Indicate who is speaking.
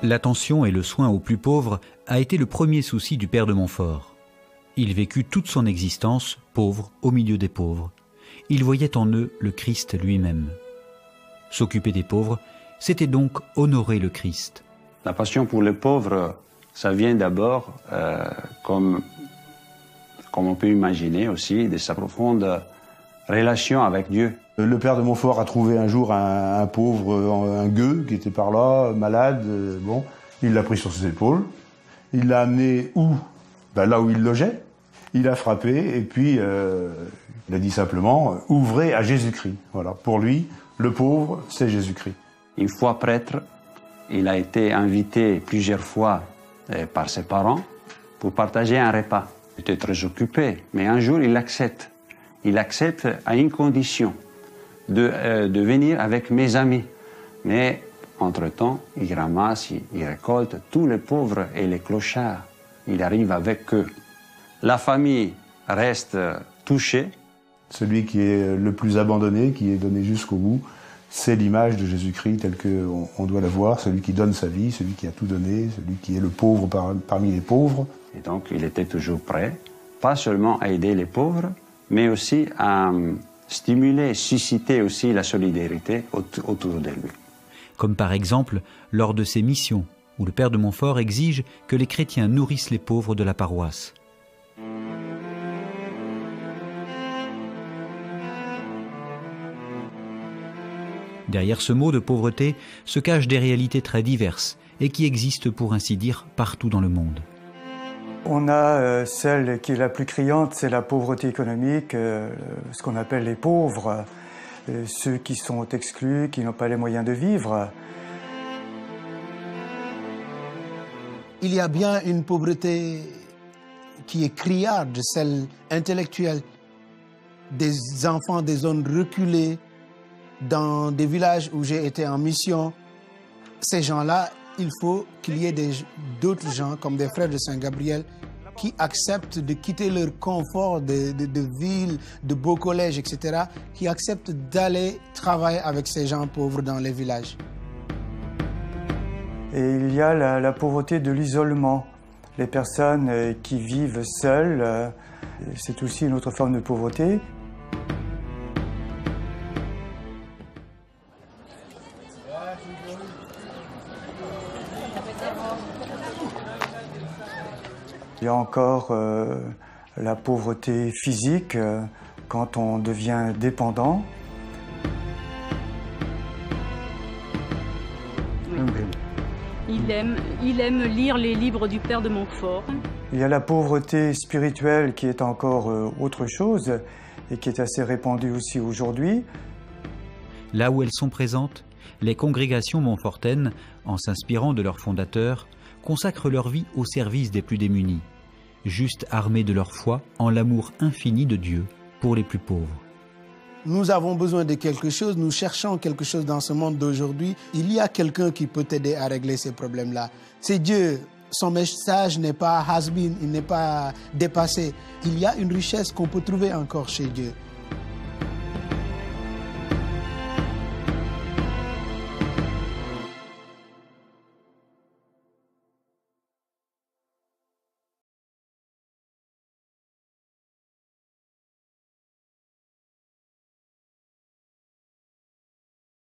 Speaker 1: L'attention et le soin aux plus pauvres a été le premier souci du père de Montfort. Il vécut toute son existence pauvre au milieu des pauvres. Il voyait en eux le Christ lui-même. S'occuper des pauvres, c'était donc honorer le Christ.
Speaker 2: La passion pour les pauvres, ça vient d'abord, comme on peut imaginer aussi, de sa profonde relation avec Dieu.
Speaker 3: Le père de Montfort a trouvé un jour un pauvre, un gueux qui était par là, malade. Bon, il l'a pris sur ses épaules. Il l'a amené où? Là où il logeait. Il a frappé et puis il a dit simplement « Ouvrez à Jésus-Christ ». Voilà. Pour lui, le pauvre, c'est Jésus-Christ.
Speaker 2: Une fois prêtre, il a été invité plusieurs fois par ses parents pour partager un repas. Il était très occupé, mais un jour il accepte. Il accepte à une condition, de venir avec mes amis. Mais entre-temps, il ramasse, il récolte tous les pauvres et les clochards. Il arrive avec eux. La famille reste touchée.
Speaker 3: Celui qui est le plus abandonné, qui est donné jusqu'au bout, c'est l'image de Jésus-Christ tel qu'on doit la voir, celui qui donne sa vie, celui qui a tout donné, celui qui est le pauvre parmi les pauvres.
Speaker 2: Et donc il était toujours prêt, pas seulement à aider les pauvres, mais aussi à stimuler, susciter aussi la solidarité autour de lui.
Speaker 1: Comme par exemple lors de ses missions, où le père de Montfort exige que les chrétiens nourrissent les pauvres de la paroisse. Derrière ce mot de pauvreté se cachent des réalités très diverses et qui existent pour ainsi dire partout dans le monde.
Speaker 4: On a celle qui est la plus criante, c'est la pauvreté économique, ce qu'on appelle les pauvres, ceux qui sont exclus, qui n'ont pas les moyens de vivre.
Speaker 5: Il y a bien une pauvreté qui est criarde, celle intellectuelle, des enfants des zones reculées, dans des villages où j'ai été en mission. Ces gens-là, il faut qu'il y ait d'autres gens, comme des frères de Saint-Gabriel, qui acceptent de quitter leur confort de ville, de beaux collèges, etc., qui acceptent d'aller travailler avec ces gens pauvres dans les villages.
Speaker 4: Et il y a la pauvreté de l'isolement. Les personnes qui vivent seules, c'est aussi une autre forme de pauvreté. Il y a encore la pauvreté physique quand on devient dépendant.
Speaker 6: Il aime lire les livres du père de Montfort.
Speaker 4: Il y a la pauvreté spirituelle qui est encore autre chose et qui est assez répandue aussi aujourd'hui.
Speaker 1: Là où elles sont présentes, les congrégations montfortaines, en s'inspirant de leurs fondateurs, consacrent leur vie au service des plus démunis, juste armés de leur foi en l'amour infini de Dieu pour les plus pauvres.
Speaker 5: Nous avons besoin de quelque chose, nous cherchons quelque chose dans ce monde d'aujourd'hui. Il y a quelqu'un qui peut t'aider à régler ces problèmes-là. C'est Dieu. Son message n'est pas has-been, il n'est pas dépassé. Il y a une richesse qu'on peut trouver encore chez Dieu.